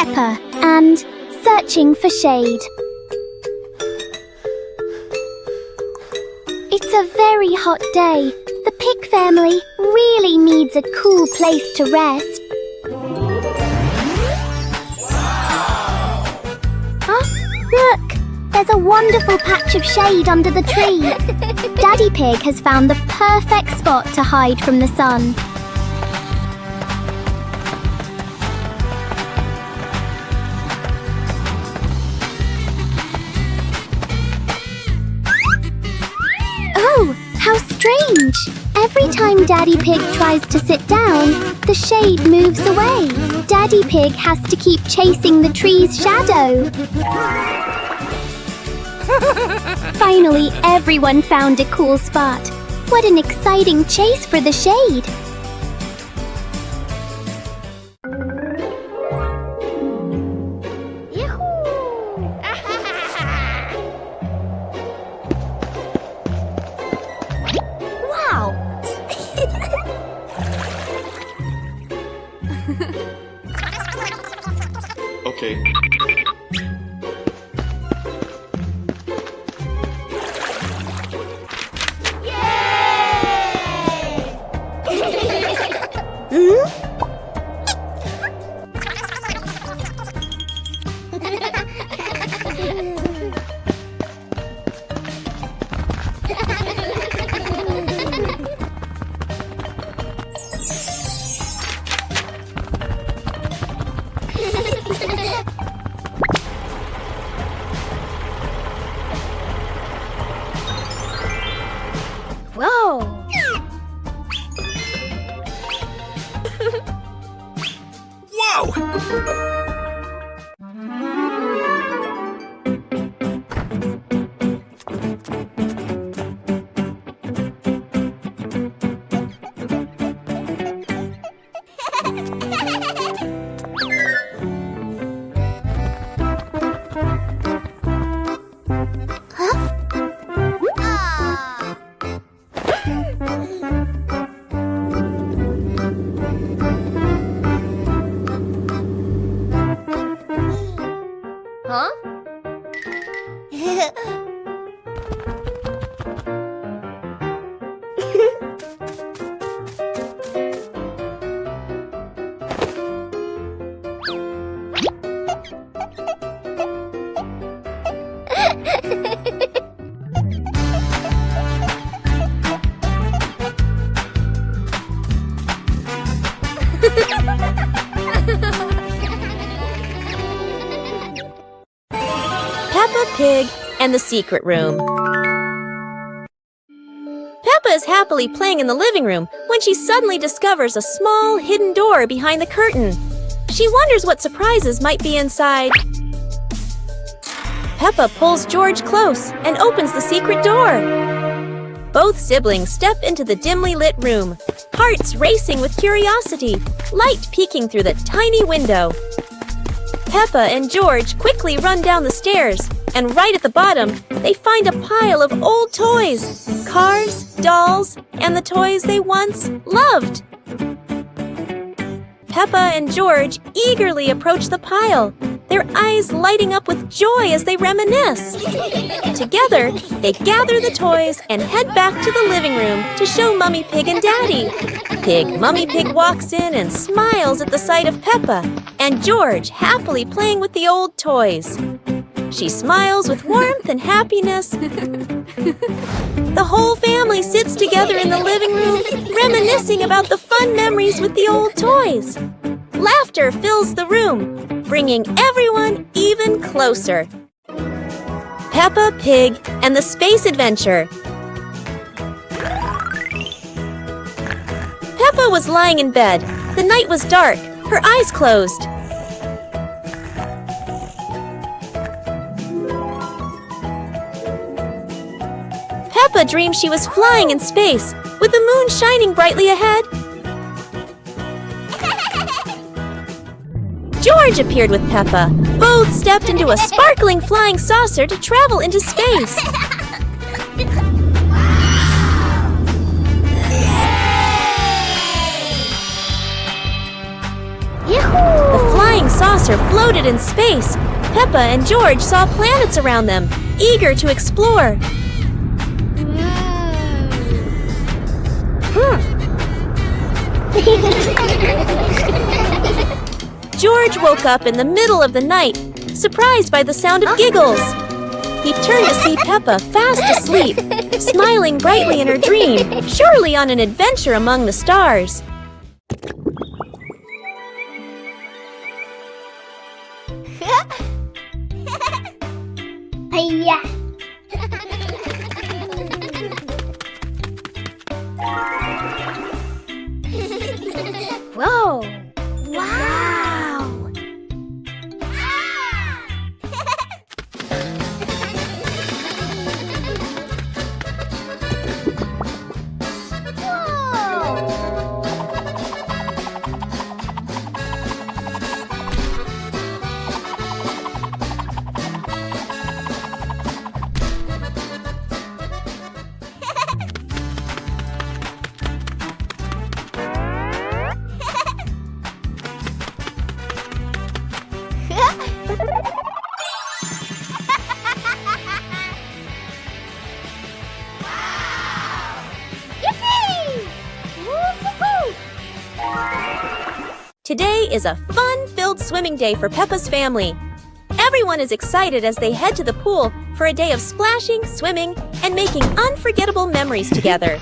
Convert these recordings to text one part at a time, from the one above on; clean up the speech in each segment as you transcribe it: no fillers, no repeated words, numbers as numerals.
Peppa and Searching for Shade. It's a very hot day. The pig family really needs a cool place to rest. Huh? Look! There's a wonderful patch of shade under the tree. Daddy Pig has found the perfect spot to hide from the sun. Oh, how strange! Every time Daddy Pig tries to sit down, the shade moves away. Daddy Pig has to keep chasing the tree's shadow. Finally, everyone found a cool spot. What an exciting chase for the shade! Wow! Okay. Whoa! Huh? Peppa Pig and the Secret Room. Peppa is happily playing in the living room when she suddenly discovers a small hidden door behind the curtain. She wonders what surprises might be inside. Peppa pulls George close and opens the secret door. Both siblings step into the dimly lit room, hearts racing with curiosity, light peeking through the tiny window. Peppa and George quickly run down the stairs, and right at the bottom, they find a pile of old toys, cars, dolls, and the toys they once loved. Peppa and George eagerly approach the pile, their eyes lighting up with joy as they reminisce. Together, they gather the toys and head back to the living room to show Mummy Pig and Daddy. Mummy Pig walks in and smiles at the sight of Peppa and George happily playing with the old toys. She smiles with warmth and happiness. The whole family sits together in the living room, reminiscing about the fun memories with the old toys. Laughter fills the room, bringing everyone even closer. Peppa Pig and the Space Adventure. Peppa was lying in bed. The night was dark, her eyes closed. Peppa dreamed she was flying in space, with the moon shining brightly ahead. George appeared with Peppa. Both stepped into a sparkling flying saucer to travel into space. The flying saucer floated in space. Peppa and George saw planets around them, eager to explore. George woke up in the middle of the night, surprised by the sound of giggles. He turned to see Peppa fast asleep, smiling brightly in her dream, surely on an adventure among the stars. Whoa! Wow! Today is a fun-filled swimming day for Peppa's family. Everyone is excited as they head to the pool for a day of splashing, swimming, and making unforgettable memories together.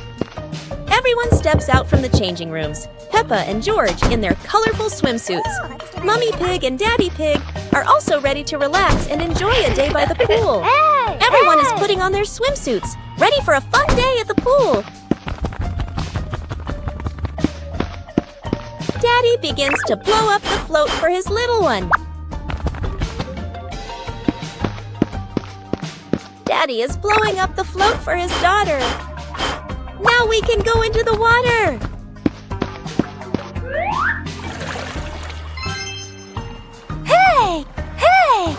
Everyone steps out from the changing rooms, Peppa and George in their colorful swimsuits. Mummy Pig and Daddy Pig are also ready to relax and enjoy a day by the pool. Everyone is putting on their swimsuits, ready for a fun day at the pool. Daddy begins to blow up the float for his little one. Daddy is blowing up the float for his daughter. Now we can go into the water. Hey! Hey!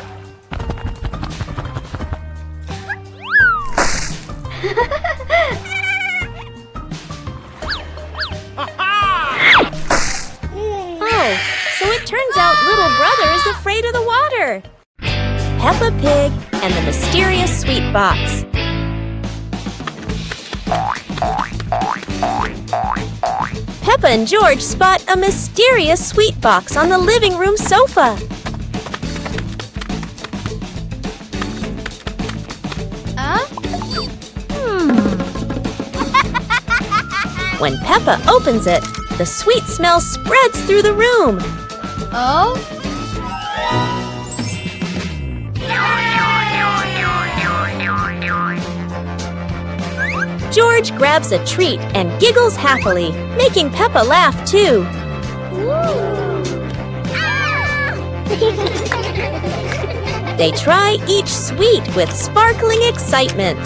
Oh, so it turns out little brother is afraid of the water. Peppa Pig and the mysterious sweet box. Peppa and George spot a mysterious sweet box on the living room sofa. When Peppa opens it, the sweet smell spreads through the room. Oh? George grabs a treat and giggles happily, making Peppa laugh too. They try each sweet with sparkling excitement.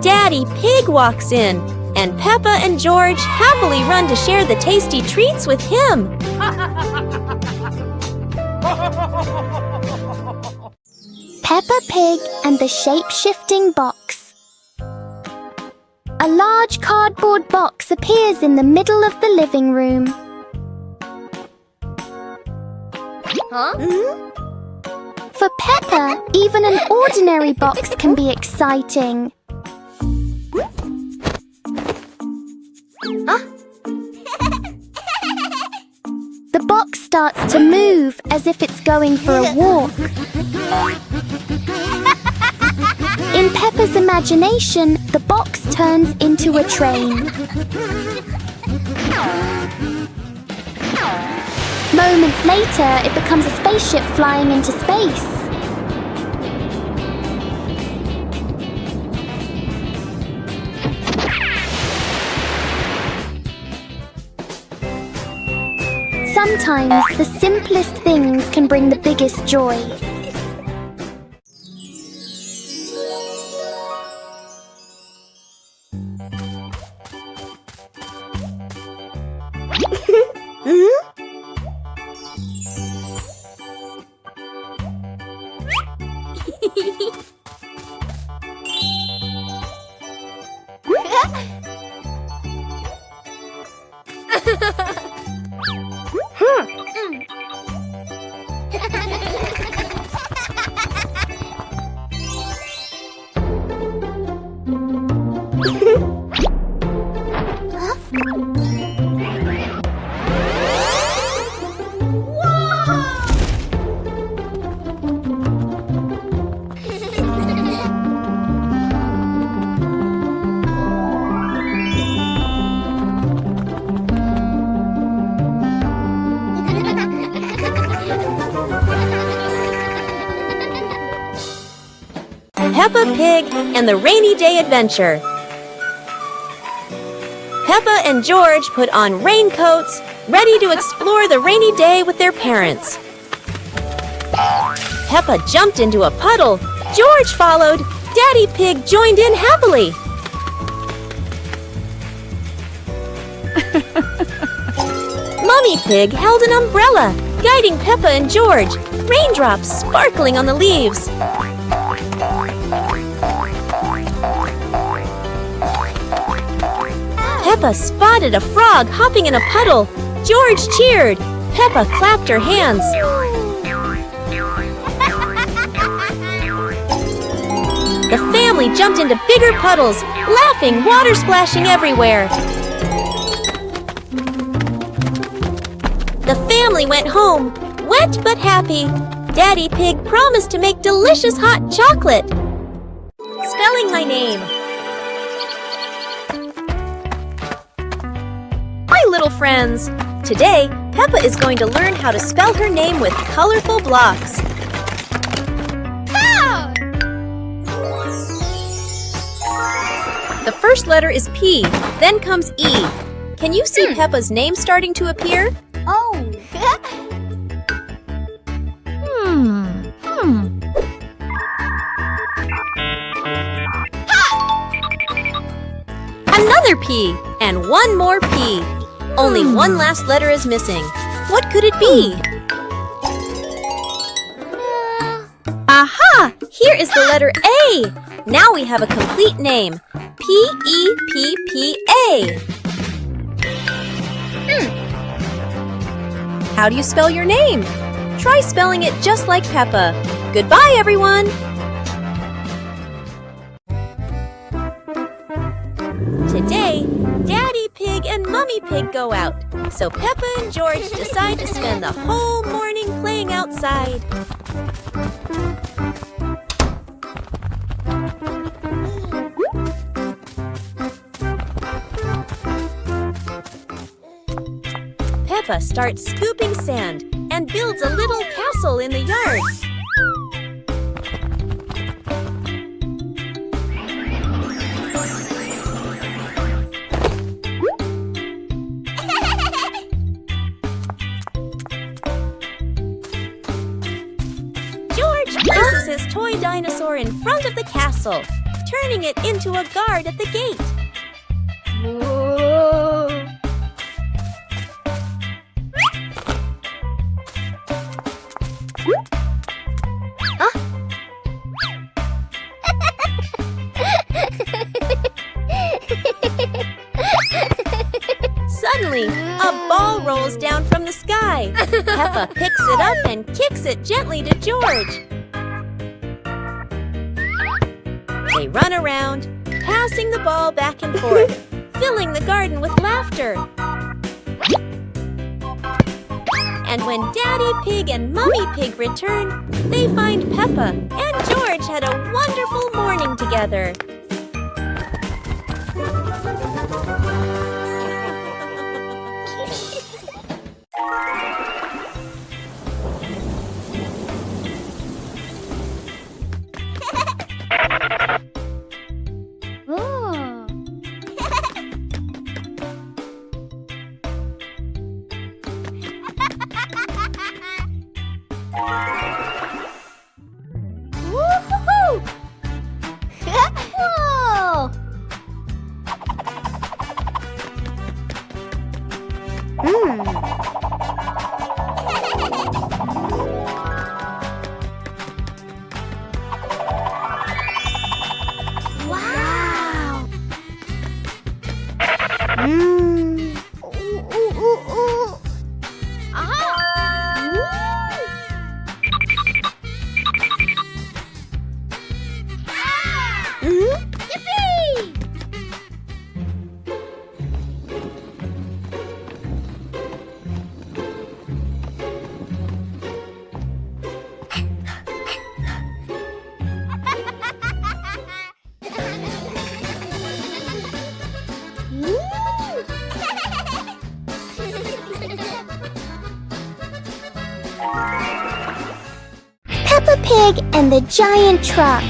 Daddy Pig walks in, and Peppa and George happily run to share the tasty treats with him. Peppa Pig and the shape-shifting box. A large cardboard box appears in the middle of the living room. For Peppa, even an ordinary box can be exciting. The box starts to move as if it's going for a walk. In Peppa's imagination, the box turns into a train. Moments later, it becomes a spaceship flying into space. Sometimes the simplest things can bring the biggest joy. Peppa Pig and the Rainy Day Adventure. Peppa and George put on raincoats, ready to explore the rainy day with their parents. Peppa jumped into a puddle. George followed. Daddy Pig joined in happily. Mummy Pig held an umbrella, guiding Peppa and George, raindrops sparkling on the leaves. Peppa spotted a frog hopping in a puddle. George cheered. Peppa clapped her hands. The family jumped into bigger puddles, laughing, water splashing everywhere. The family went home, wet but happy. Daddy Pig promised to make delicious hot chocolate. Spelling my name. Hi, little friends. Today, Peppa is going to learn how to spell her name with colorful blocks. The first letter is P, then comes E. Can you see Peppa's name starting to appear? Oh. Another P, and one more P. Only one last letter is missing. What could it be? Aha! Here is the letter A. Now we have a complete name. P-E-P-P-A. How do you spell your name? Try spelling it just like Peppa. Goodbye, everyone! Today, Daddy Pig and Mummy Pig go out, so Peppa and George decide to spend the whole morning playing outside. Peppa starts scooping sand and builds a little castle in the yard. George places his toy dinosaur in front of the castle, turning it into a guard at the gate. Suddenly, a ball rolls down from the sky. Peppa picks it up and kicks it gently to George. They run around, passing the ball back and forth, filling the garden with laughter. And when Daddy Pig and Mummy Pig return, they find Peppa and George had a wonderful morning together. Pig and the Giant Truck.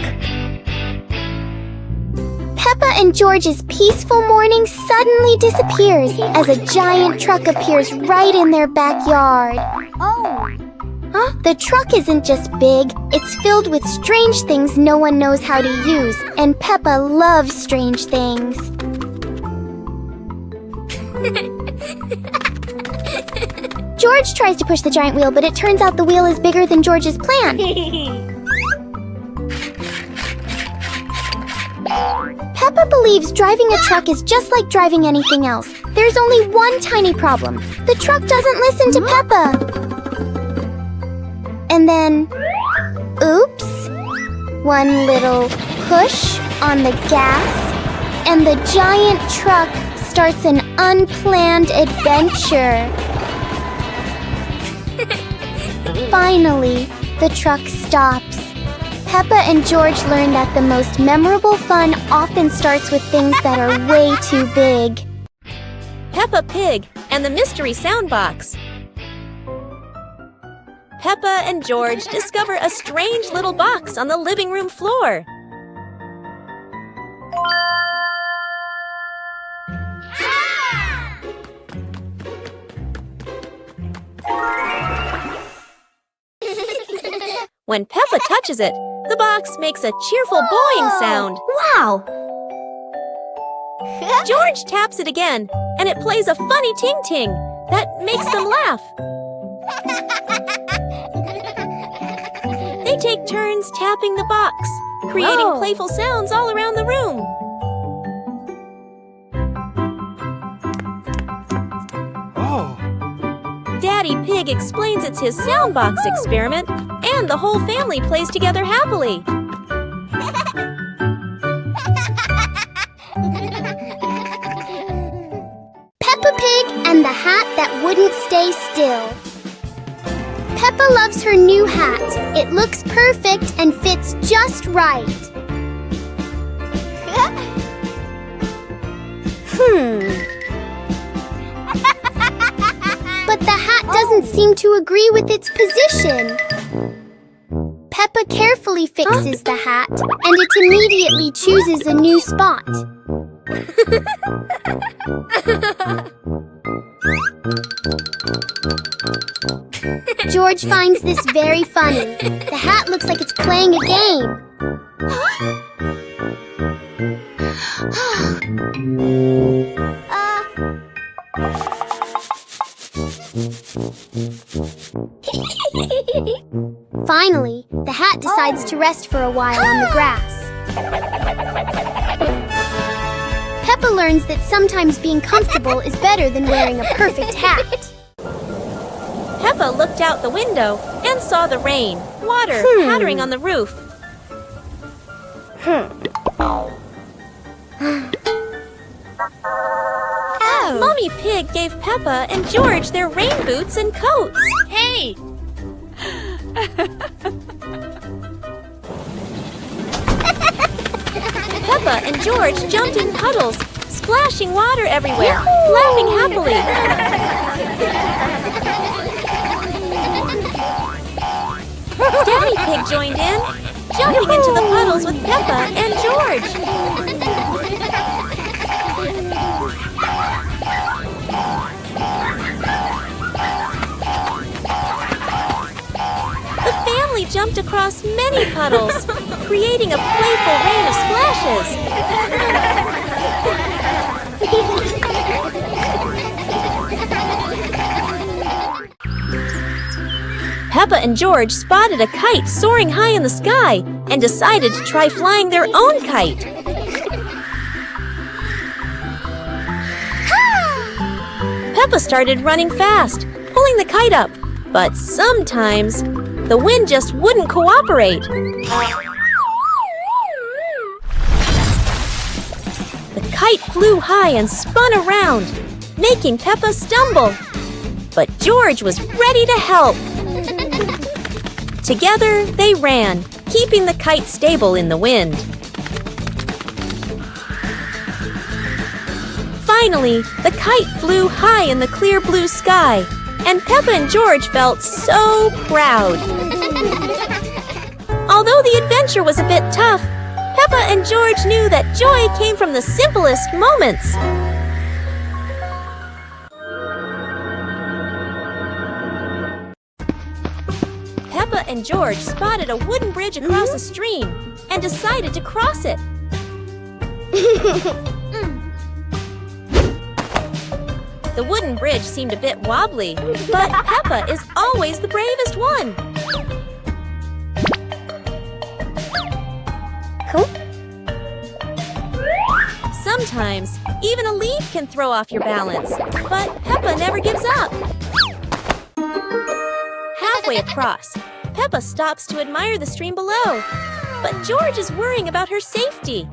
Peppa and George's peaceful morning suddenly disappears as a giant truck appears right in their backyard. The truck isn't just big, it's filled with strange things no one knows how to use, and Peppa loves strange things. George tries to push the giant wheel, but it turns out the wheel is bigger than George's plan. Peppa believes driving a truck is just like driving anything else. There's only one tiny problem. The truck doesn't listen to Peppa. And then, oops, one little push on the gas, and the giant truck starts an unplanned adventure. Finally, the truck stops. Peppa and George learn that the most memorable fun often starts with things that are way too big. Peppa Pig and the Mystery Soundbox. Peppa and George discover a strange little box on the living room floor. When Peppa touches it, the box makes a cheerful boing sound. Wow! George taps it again, and it plays a funny ting-ting that makes them laugh. They take turns tapping the box, creating playful sounds all around the room. Daddy Pig explains it's his soundbox experiment, and the whole family plays together happily. Peppa Pig and the hat that wouldn't stay still. Peppa loves her new hat. It looks perfect and fits just right. But the hat doesn't seem to agree with its position. Peppa carefully fixes the hat, and it immediately chooses a new spot. George finds this very funny. The hat looks like it's playing a game. Finally, the hat decides to rest for a while on the grass. Peppa learns that sometimes being comfortable is better than wearing a perfect hat. Peppa looked out the window and saw the rain, water pattering on the roof. Mommy Pig gave Peppa and George their rain boots and coats. Hey! Peppa and George jumped in puddles, splashing water everywhere, laughing happily. Daddy Pig joined in, jumping into the puddles with Peppa and George. The family jumped across many puddles, creating a playful rain of splashes. Peppa and George spotted a kite soaring high in the sky and decided to try flying their own kite. Peppa started running fast, pulling the kite up, but sometimes the wind just wouldn't cooperate. The kite flew high and spun around, making Peppa stumble. But George was ready to help. Together, they ran, keeping the kite stable in the wind. Finally, the kite flew high in the clear blue sky, and Peppa and George felt so proud. Although the adventure was a bit tough, Peppa and George knew that joy came from the simplest moments. Peppa and George spotted a wooden bridge across a stream and decided to cross it. The wooden bridge seemed a bit wobbly, but Peppa is always the bravest one. Cool. Sometimes, even a leaf can throw off your balance, but Peppa never gives up. Halfway across, Peppa stops to admire the stream below, but George is worrying about her safety.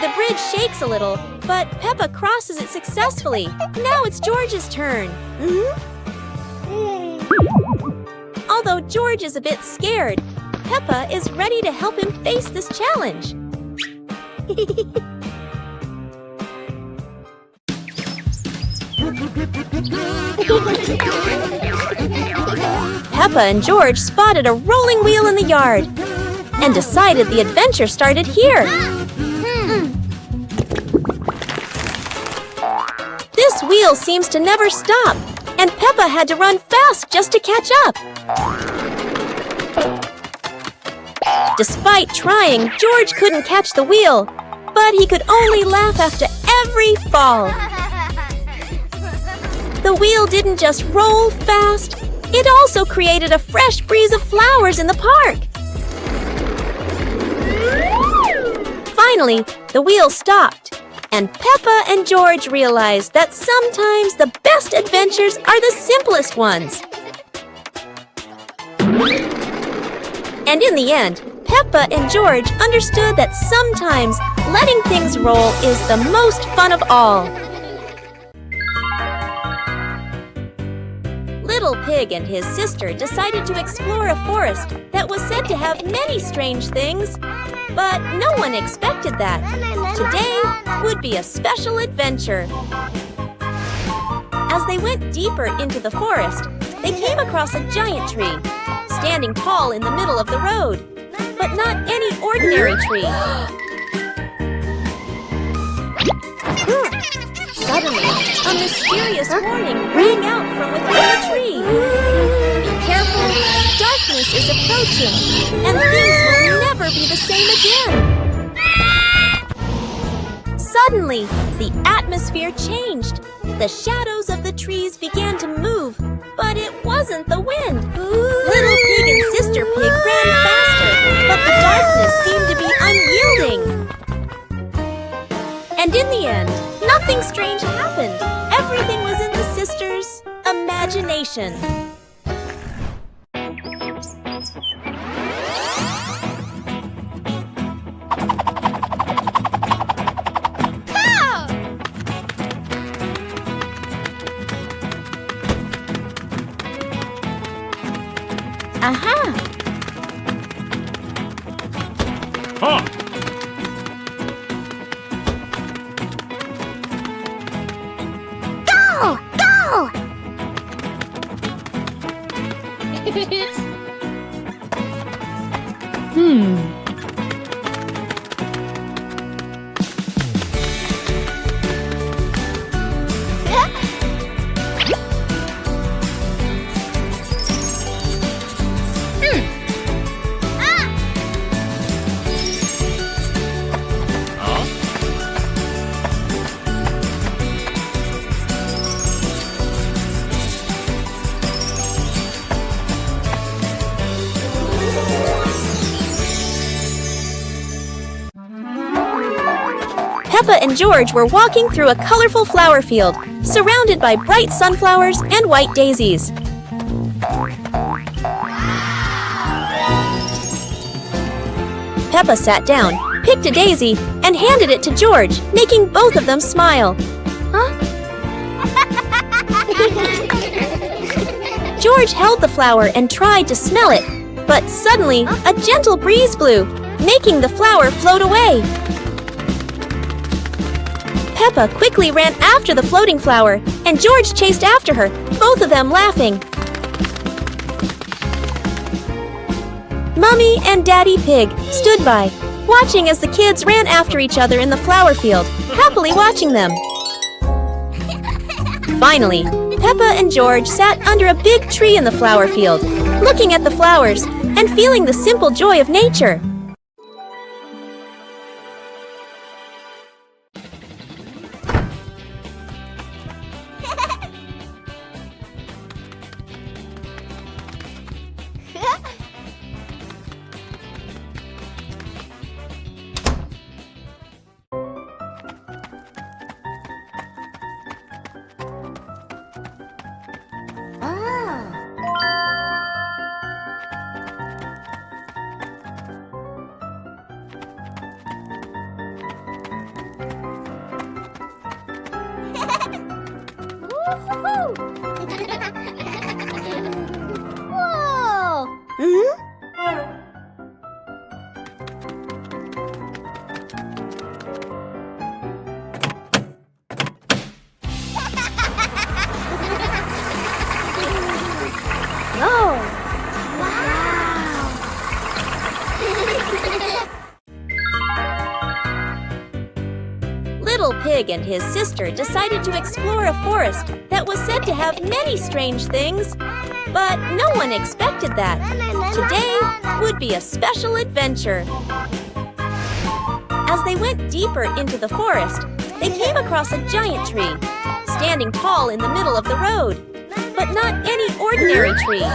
The bridge shakes a little, but Peppa crosses it successfully. Now it's George's turn. Although George is a bit scared, Peppa is ready to help him face this challenge. Peppa and George spotted a rolling wheel in the yard and decided the adventure started here. This wheel seems to never stop, and Peppa had to run fast just to catch up. Despite trying, George couldn't catch the wheel, but he could only laugh after every fall. The wheel didn't just roll fast, it also created a fresh breeze of flowers in the park. Finally, the wheel stopped, and Peppa and George realized that sometimes the best adventures are the simplest ones. And in the end, Peppa and George understood that sometimes letting things roll is the most fun of all. Little Pig and his sister decided to explore a forest that was said to have many strange things, but no one expected that. Today would be a special adventure. As they went deeper into the forest, they came across a giant tree, standing tall in the middle of the road. But not any ordinary tree. Suddenly, a mysterious warning rang out from within the tree. Be careful, darkness is approaching, and things will never be the same again. Suddenly, the atmosphere changed. The shadows of the trees began to move, but it wasn't the wind. Little Pig and Sister Pig ran faster, but the darkness seemed to be unyielding. And in the end, nothing strange happened. Everything was in the sisters' imagination. Aha! Huh. Go! Go! Peppa and George were walking through a colorful flower field, surrounded by bright sunflowers and white daisies. Peppa sat down, picked a daisy, and handed it to George, making both of them smile. George held the flower and tried to smell it, but suddenly a gentle breeze blew, making the flower float away. Peppa quickly ran after the floating flower, and George chased after her, both of them laughing. Mummy and Daddy Pig stood by, watching as the kids ran after each other in the flower field, happily watching them. Finally, Peppa and George sat under a big tree in the flower field, looking at the flowers and feeling the simple joy of nature. Little Pig and his sister decided to explore a forest that was said to have many strange things, but no one expected that. Today would be a special adventure. As they went deeper into the forest, they came across a giant tree, standing tall in the middle of the road, but not any ordinary tree.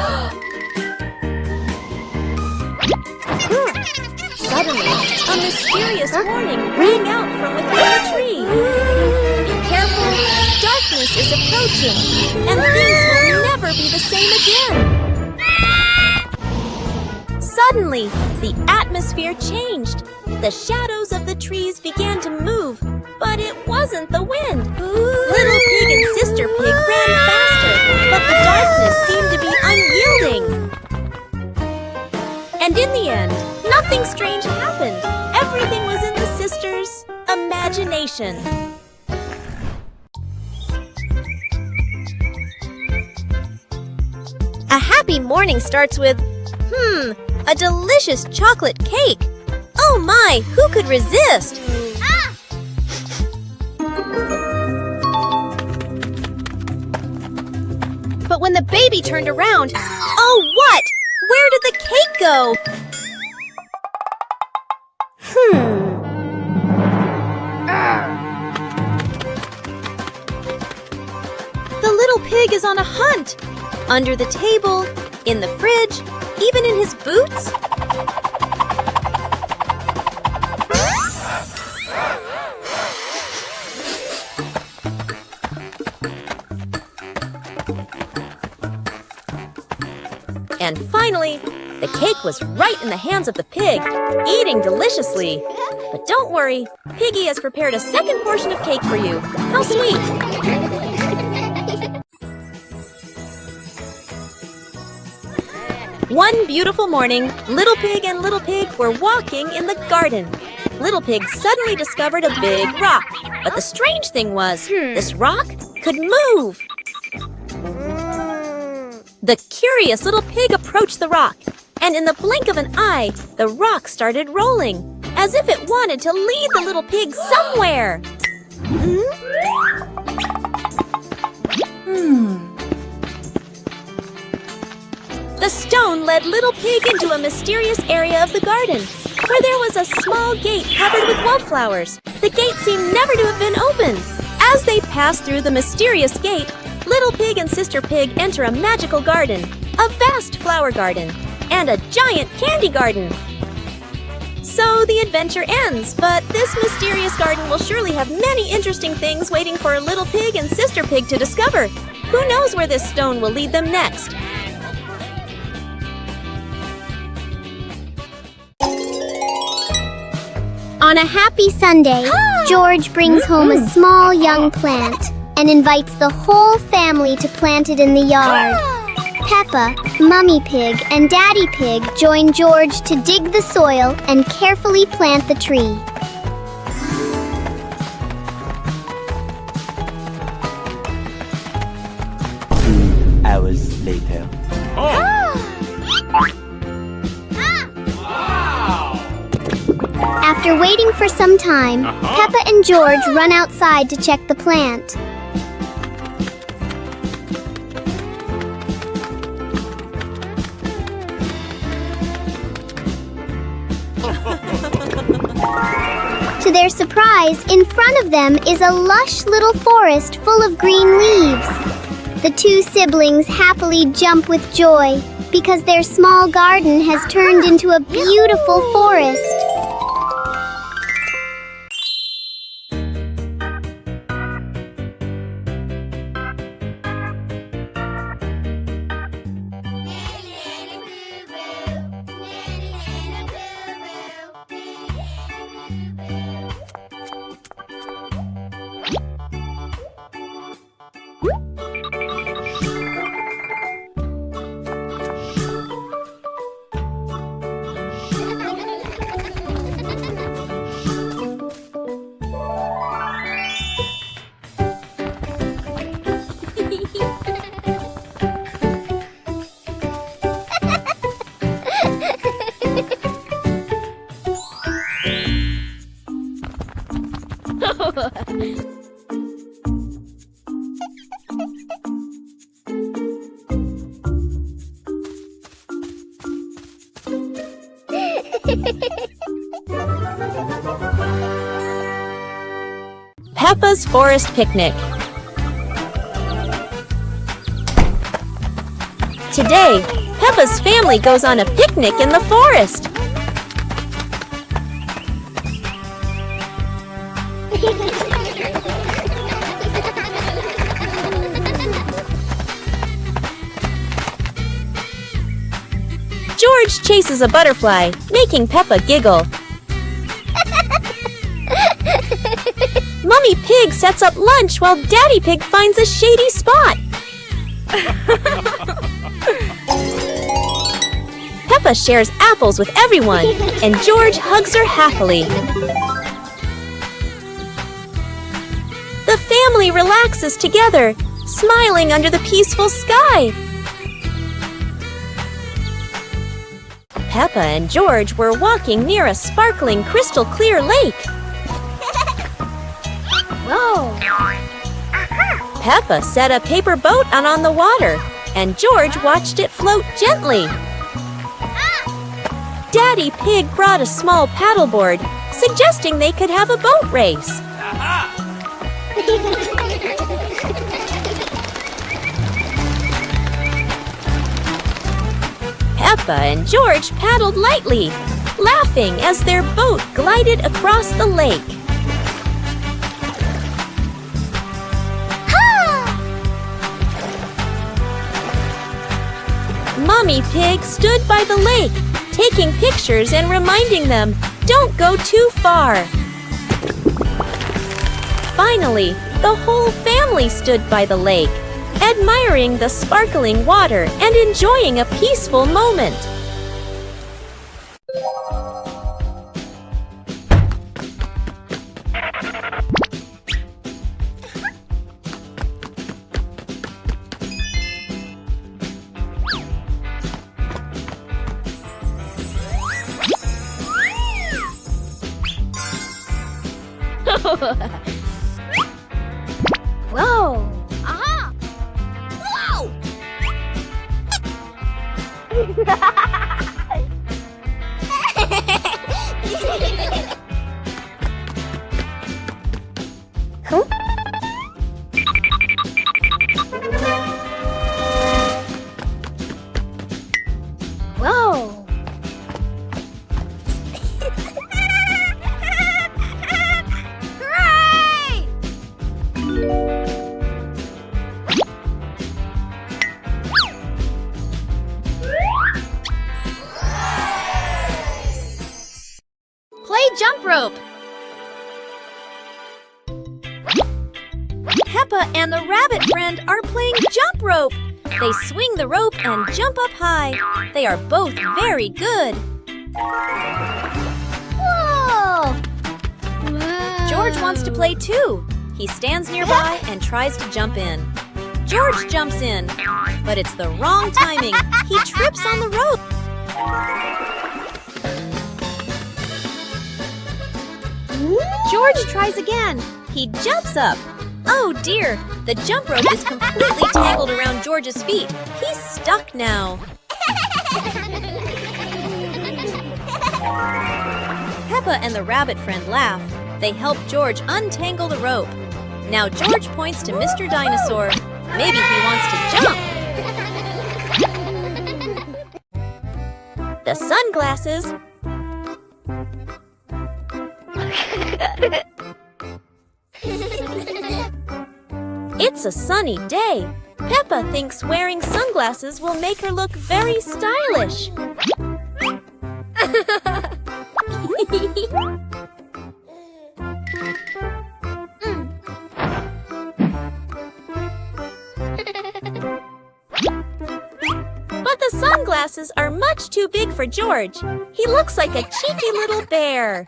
Suddenly, a mysterious warning rang out from within the tree. Be careful, darkness is approaching, and things will never be the same again. Suddenly, the atmosphere changed. The shadows of the trees began to move, but it wasn't the wind. Little Pig and Sister Pig ran faster, but the darkness seemed to be unyielding. And in the end, nothing strange happened. Everything was in the sisters' imagination. A happy morning starts with, a delicious chocolate cake. Oh my, who could resist? But when the baby turned around, oh what? Where did the cake go? The little pig is on a hunt. Under the table, in the fridge, even in his boots. And finally, the cake was right in the hands of the pig, eating deliciously. But don't worry, Piggy has prepared a second portion of cake for you. How sweet! One beautiful morning, Little Pig and Little Pig were walking in the garden. Little Pig suddenly discovered a big rock. But the strange thing was, this rock could move. The curious little pig approached the rock, and in the blink of an eye, the rock started rolling, as if it wanted to lead the little pig somewhere. The stone led Little Pig into a mysterious area of the garden, where there was a small gate covered with wildflowers. The gate seemed never to have been opened. As they passed through the mysterious gate, Little Pig and Sister Pig enter a magical garden, a vast flower garden, and a giant candy garden. So the adventure ends, but this mysterious garden will surely have many interesting things waiting for Little Pig and Sister Pig to discover. Who knows where this stone will lead them next? On a happy Sunday, George brings home a small young plant and invites the whole family to plant it in the yard. Peppa, Mummy Pig, and Daddy Pig join George to dig the soil and carefully plant the tree. hours later. After waiting for some time, Peppa and George run outside to check the plant. To their surprise, in front of them is a lush little forest full of green leaves. The two siblings happily jump with joy because their small garden has turned into a beautiful forest. Peppa's Forest Picnic. Today, Peppa's family goes on a picnic in the forest. George chases a butterfly, making Peppa giggle. Mummy Pig sets up lunch while Daddy Pig finds a shady spot. Peppa shares apples with everyone, and George hugs her happily. The family relaxes together, smiling under the peaceful sky. Peppa and George were walking near a sparkling crystal-clear lake. Whoa! Peppa set a paper boat out on the water, and George watched it float gently. Daddy Pig brought a small paddleboard, suggesting they could have a boat race. Peppa and George paddled lightly, laughing as their boat glided across the lake. Mummy Pig stood by the lake, taking pictures and reminding them, "Don't go too far." Finally, the whole family stood by the lake, admiring the sparkling water and enjoying a peaceful moment. Whoa! Ah! Whoa! Huh? Whoa! Play jump rope. Peppa and the rabbit friend are playing jump rope. They swing the rope and jump up high. They are both very good. Whoa! George wants to play too. He stands nearby and tries to jump in. George jumps in, but it's the wrong timing. He trips on the rope. George tries again. He jumps up. Oh dear, the jump rope is completely tangled around George's feet. He's stuck now. Peppa and the rabbit friend laugh. They help George untangle the rope. Now George points to Mr. Dinosaur. Maybe he wants to jump. The sunglasses. It's a sunny day. Peppa thinks wearing sunglasses will make her look very stylish. But the sunglasses are much too big for George. He looks like a cheeky little bear.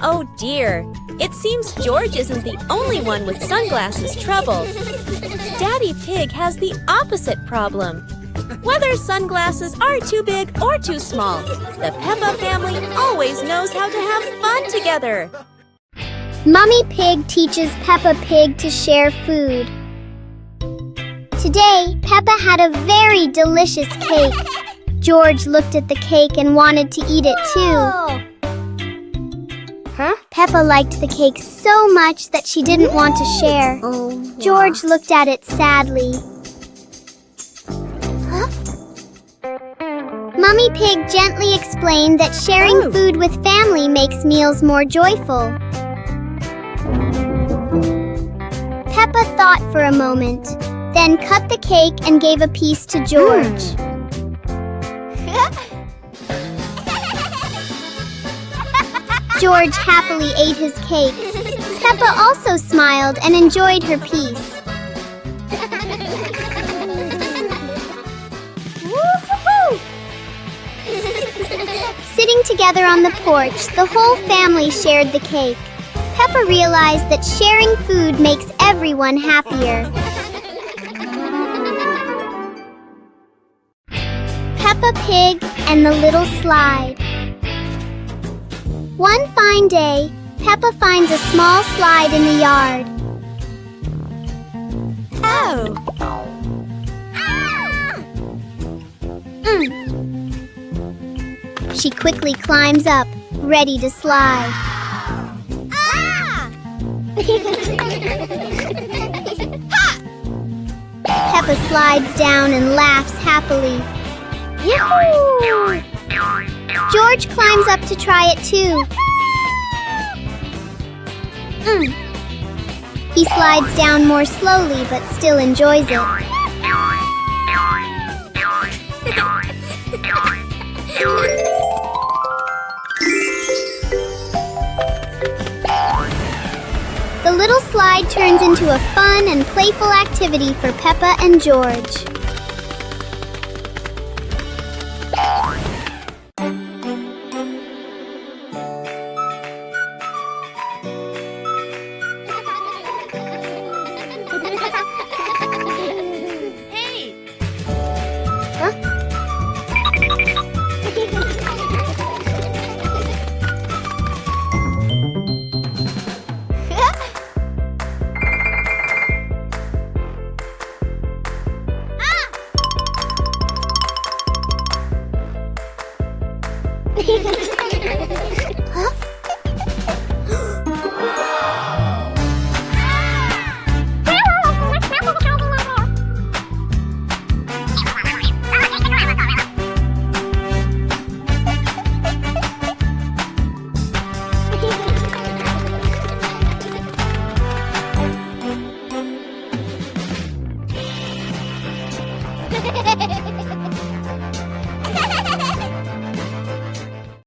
Oh dear, it seems George isn't the only one with sunglasses trouble. Daddy Pig has the opposite problem. Whether sunglasses are too big or too small, the Peppa family always knows how to have fun together. Mummy Pig teaches Peppa Pig to share food. Today, Peppa had a very delicious cake. George looked at the cake and wanted to eat it too. Peppa liked the cake so much that she didn't want to share. George looked at it sadly. Mummy Pig gently explained that sharing food with family makes meals more joyful. Peppa thought for a moment, then cut the cake and gave a piece to George. George happily ate his cake. Peppa also smiled and enjoyed her piece. Sitting together on the porch, the whole family shared the cake. Peppa realized that sharing food makes everyone happier. Peppa Pig and the Little Slide. One fine day, Peppa finds a small slide in the yard. Oh! She quickly climbs up, ready to slide. Peppa slides down and laughs happily. Yahoo! George climbs up to try it too. He slides down more slowly but still enjoys it. The little slide turns into a fun and playful activity for Peppa and George.